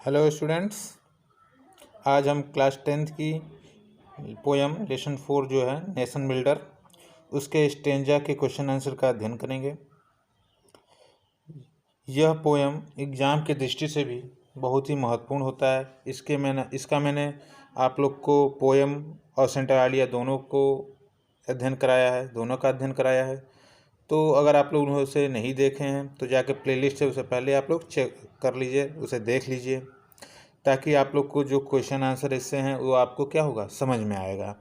Hello students, आज हम class 10th की पोयम लेसन 4 जो है नेशन बिल्डर, उसके स्टेंजा के क्वेश्चन आंसर का अध्ययन करेंगे। यह पोयम एग्ज़ाम की दृष्टि से भी बहुत ही महत्वपूर्ण होता है। इसका मैंने आप लोग को पोयम और सेंट्रालिया दोनों को अध्ययन कराया है, दोनों का अध्ययन कराया है। तो अगर आप लोग उसे नहीं देखे हैं तो जाके प्लेलिस्ट से उसे पहले आप लोग चेक कर लीजिए, उसे देख लीजिए, ताकि आप लोग को जो क्वेश्चन आंसर इससे हैं वो आपको क्या होगा, समझ में आएगा।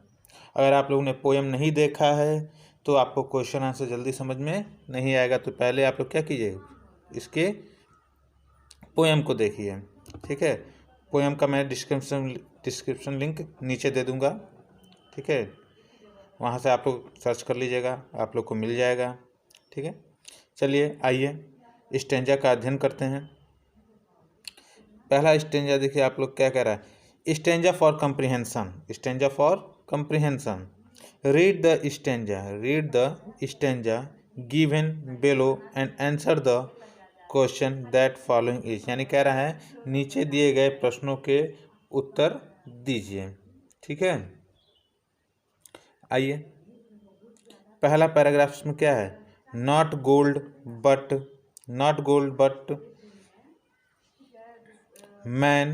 अगर आप लोगों ने पोयम नहीं देखा है तो आपको क्वेश्चन आंसर जल्दी समझ में नहीं आएगा। तो पहले आप लोग क्या कीजिए, इसके पोयम को देखिए, ठीक है। पोयम का मैं डिस्क्रिप्शन लिंक नीचे दे दूंगा, ठीक है। वहाँ से आप लोग सर्च कर लीजिएगा, आप लोग को मिल जाएगा, ठीक है। चलिए आइए स्टेंजा का अध्ययन करते हैं। पहला स्टेंजा देखिए आप लोग क्या कह रहा है, stanza for comprehension. Stanza for comprehension, read the stanza given below and answer the question that following is. यानी कह रहा है नीचे दिए गए प्रश्नों के उत्तर दीजिए, ठीक है। आइए पहला पैराग्राफ इसमें क्या है, not gold but man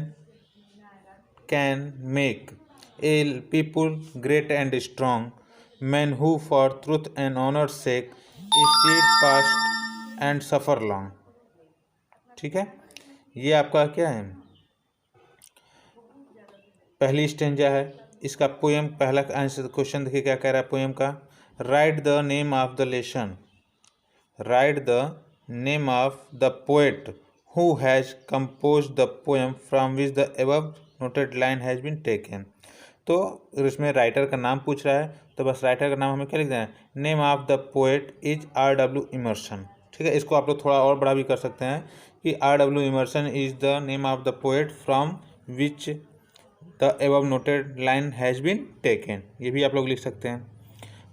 can make a people great and strong, men who for truth and honor's sake stayed fast and suffer long। ठीक है, ये आपका क्या है, पहली स्टेंजा है। इसका पोएम पहला आंसर क्वेश्चन देखिए क्या कह रहा है पोएम का, write the name of the lesson, right the name of the poet who has composed the poem from which the above noted line has been taken। तो इसमें राइटर का नाम पूछ रहा है, तो बस राइटर का नाम हमें क्या लिख देना है, name of the poet is R.W. Emerson. ठीक है, इसको आप लोग थोड़ा और बड़ा भी कर सकते हैं कि R.W. Emerson is the name of the poet from which the above noted line has been taken, ये भी आप लोग लिख सकते हैं।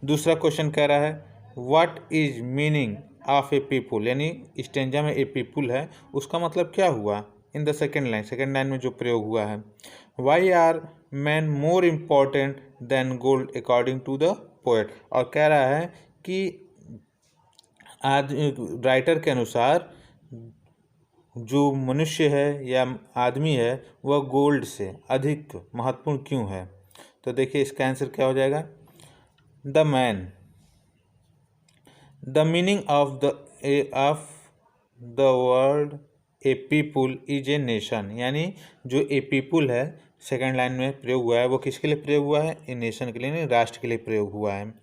दूसरा क्वेश्चन कह रहा है what is meaning of A people, यानी स्टेंजा में ए पीपुल है, उसका मतलब क्या हुआ इन द सेकेंड लाइन में जो प्रयोग हुआ है। Why are man more important than gold according to the poet, और कह रहा है कि राइटर के अनुसार जो मनुष्य है या आदमी है वह गोल्ड से अधिक महत्वपूर्ण क्यों है। तो देखिए इसका आंसर क्या हो जाएगा, The meaning of the word a people is a nation, यानी जो ए पीपुल है सेकेंड लाइन में प्रयोग हुआ है वो किसके लिए प्रयोग हुआ है, ए नेशन के लिए, नहीं राष्ट्र के लिए प्रयोग हुआ है।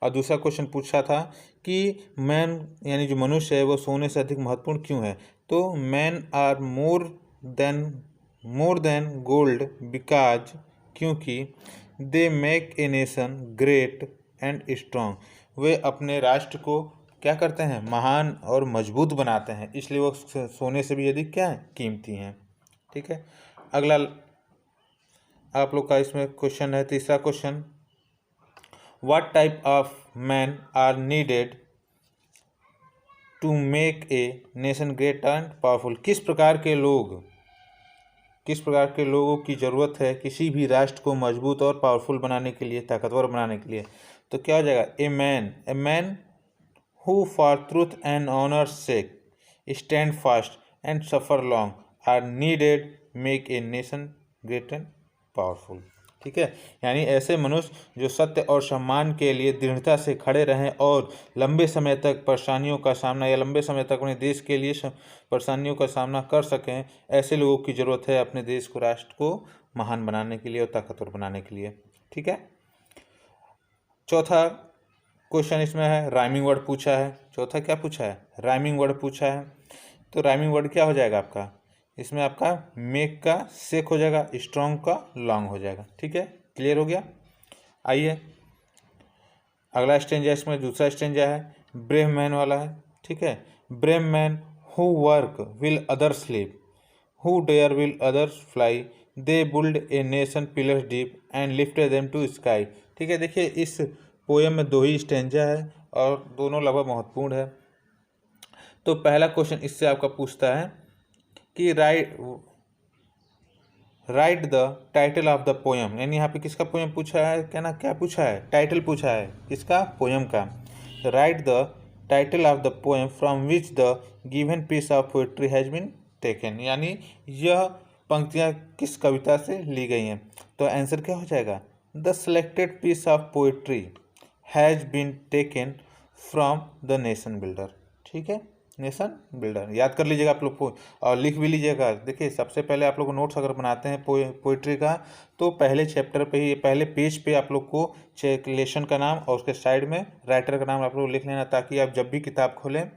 और दूसरा क्वेश्चन पूछा था कि मैन यानी जो मनुष्य है वो सोने से अधिक महत्वपूर्ण क्यों है। तो man are more than gold because, क्योंकि they make a nation great and strong, वे अपने राष्ट्र को क्या करते हैं, महान और मजबूत बनाते हैं, इसलिए वो सोने से भी अधिक क्या है, कीमती हैं। ठीक है, अगला आप लोग का इसमें क्वेश्चन है, तीसरा question, what type of man are needed to make a nation great and powerful. किस प्रकार के लोगों की ज़रूरत है किसी भी राष्ट्र को मजबूत और पावरफुल बनाने के लिए, ताकतवर बनाने के लिए। तो क्या हो जाएगा, a man who for truth and honour's sake stand fast and suffer long are needed make a nation great and powerful. ठीक है, यानी ऐसे मनुष्य जो सत्य और सम्मान के लिए दृढ़ता से खड़े रहें और लंबे समय तक परेशानियों का सामना या लंबे समय तक अपने देश के लिए परेशानियों का सामना कर सकें, ऐसे लोगों की ज़रूरत है अपने देश को, राष्ट्र को महान बनाने के लिए और ताकतवर बनाने के लिए। ठीक है, चौथा क्वेश्चन इसमें है राइमिंग वर्ड पूछा है। चौथा क्या पूछा है, राइमिंग वर्ड पूछा है। तो राइमिंग वर्ड क्या हो जाएगा आपका, इसमें आपका मेक का सेक हो जाएगा, स्ट्रॉन्ग का लॉन्ग हो जाएगा। ठीक है, क्लियर हो गया। आइए अगला स्टेंजा, इसमें दूसरा स्टेंजा है ब्रेव मैन वाला है। ठीक है, brave man who work will others live, who dare will others fly, they build a nation pillars deep and lifted them to sky. ठीक है, देखिए इस पोएम में 2 ही स्टेंजा है और दोनों लगभग महत्वपूर्ण है। तो पहला क्वेश्चन इससे आपका पूछता है कि right the title of the poem, यानी यहाँ पे किसका पोएम पूछा है, क्या पूछा है, टाइटल पूछा है किसका, पोएम का। Write the title of the poem from which the given piece of poetry has been taken, यानी यह पंक्तियाँ किस कविता से ली गई हैं। तो आंसर क्या हो जाएगा, the selected piece of poetry has been taken from the nation builder. ठीक है, नेशन बिल्डर याद कर लीजिएगा आप लोग को और लिख भी लीजिएगा। देखिए सबसे पहले आप लोग को नोट्स अगर बनाते हैं पोइट्री का, तो पहले चैप्टर पे ही, पहले पेज पे आप लोग को लेसन का नाम और उसके साइड में राइटर का नाम आप लोग लिख लेना, ताकि आप जब भी किताब खोलें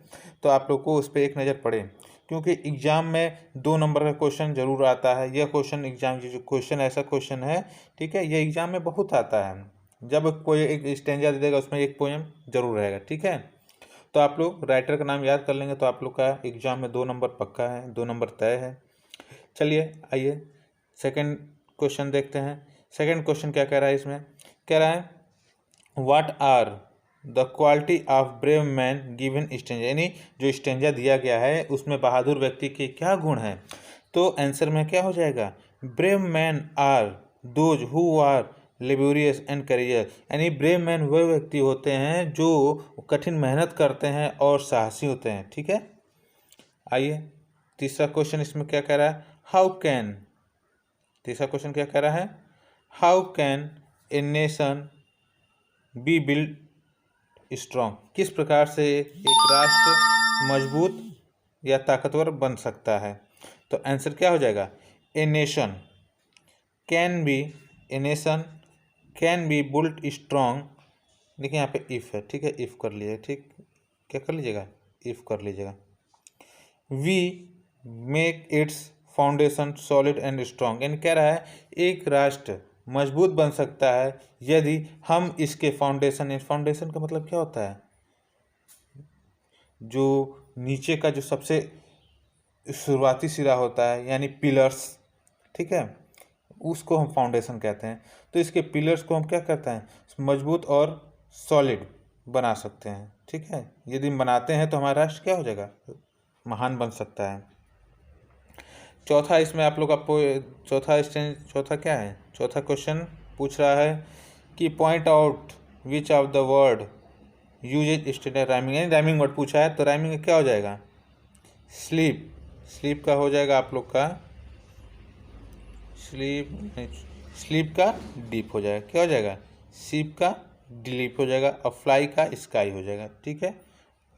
तो आप लोग को उस पर एक नज़र पड़े। क्योंकि एग्जाम में 2 नंबर का क्वेश्चन जरूर आता है। यह क्वेश्चन एग्जाम जो क्वेश्चन ऐसा क्वेश्चन है, ठीक है, यह एग्जाम में बहुत आता है। जब कोई एक स्टेंजा दे देगा उसमें एक पोएम जरूर रहेगा। ठीक है, तो आप लोग राइटर का नाम याद कर लेंगे तो आप लोग का एग्जाम में 2 नंबर पक्का है, 2 नंबर तय है। चलिए आइए सेकंड क्वेश्चन देखते हैं। सेकंड क्वेश्चन क्या कह रहा है, इसमें कह रहा है what are the quality of brave man given stanza, यानी जो स्टेंजा दिया गया है उसमें बहादुर व्यक्ति के क्या गुण हैं। तो आंसर में क्या हो जाएगा, brave man are those who are laborious and career, यानी ब्रेव मैन वह व्यक्ति होते हैं जो कठिन मेहनत करते हैं और साहसी होते हैं। ठीक है, आइए तीसरा क्वेश्चन इसमें क्या कह रहा है, हाउ कैन, तीसरा क्वेश्चन क्या कह रहा है, how can a nation be build strong, किस प्रकार से एक राष्ट्र मजबूत या ताकतवर बन सकता है। तो आंसर क्या हो जाएगा, a nation can be, a nation can be built strong, देखिए यहाँ पे इफ़ है, ठीक है, इफ़ कर लीजिए, ठीक, क्या कर लीजिएगा, इफ़ कर लीजिएगा। We make its foundation solid and strong, यानी कह रहा है एक राष्ट्र मजबूत बन सकता है यदि हम इसके फाउंडेशन, फाउंडेशन का मतलब क्या होता है, जो नीचे का जो सबसे शुरुआती सिरा होता है, यानी पिलर्स, ठीक है, उसको हम फाउंडेशन कहते हैं। तो इसके पिलर्स को हम क्या करते हैं, मजबूत और सॉलिड बना सकते हैं। ठीक है, यदि बनाते हैं तो हमारा राष्ट्र क्या हो जाएगा, महान बन सकता है। चौथा इसमें आप लोग आपको चौथा क्या है, चौथा क्वेश्चन पूछ रहा है कि point out which of the word use standard rhyming, यानी राइमिंग वर्ड पूछा है। तो राइमिंग क्या हो जाएगा, स्लीप, स्लीप का हो जाएगा आप लोग का स्लीप का डीप हो जाएगा, क्या हो जाएगा, सीप का डीप हो जाएगा और फ्लाई का स्काई हो जाएगा। ठीक है,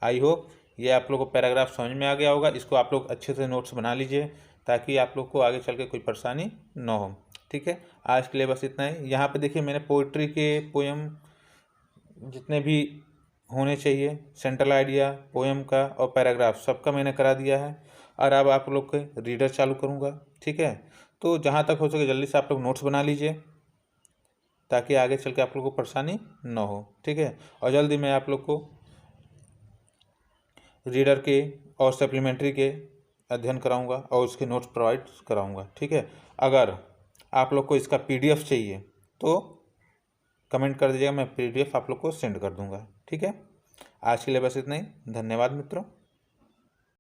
आई होप ये आप लोग को पैराग्राफ समझ में आ गया होगा। इसको आप लोग अच्छे से नोट्स बना लीजिए ताकि आप लोग को आगे चल के कोई परेशानी न हो। ठीक है, आज के लिए बस इतना ही। यहाँ पे देखिए मैंने पोइट्री के पोएम जितने भी होने चाहिए, सेंट्रल आइडिया, पोएम का और पैराग्राफ, सबका मैंने करा दिया है। और अब आप लोग के रीडर चालू करूँगा। ठीक है, तो जहाँ तक हो सके जल्दी से आप लोग नोट्स बना लीजिए ताकि आगे चल के आप लोग को परेशानी न हो। ठीक है, और जल्दी मैं आप लोग को रीडर के और सप्लीमेंट्री के अध्ययन कराऊंगा और उसके नोट्स प्रोवाइड कराऊंगा। ठीक है, अगर आप लोग को इसका PDF चाहिए तो कमेंट कर दीजिएगा, मैं PDF आप लोग को सेंड कर दूंगा। ठीक है, आज के लिए बस इतना ही। धन्यवाद मित्रों।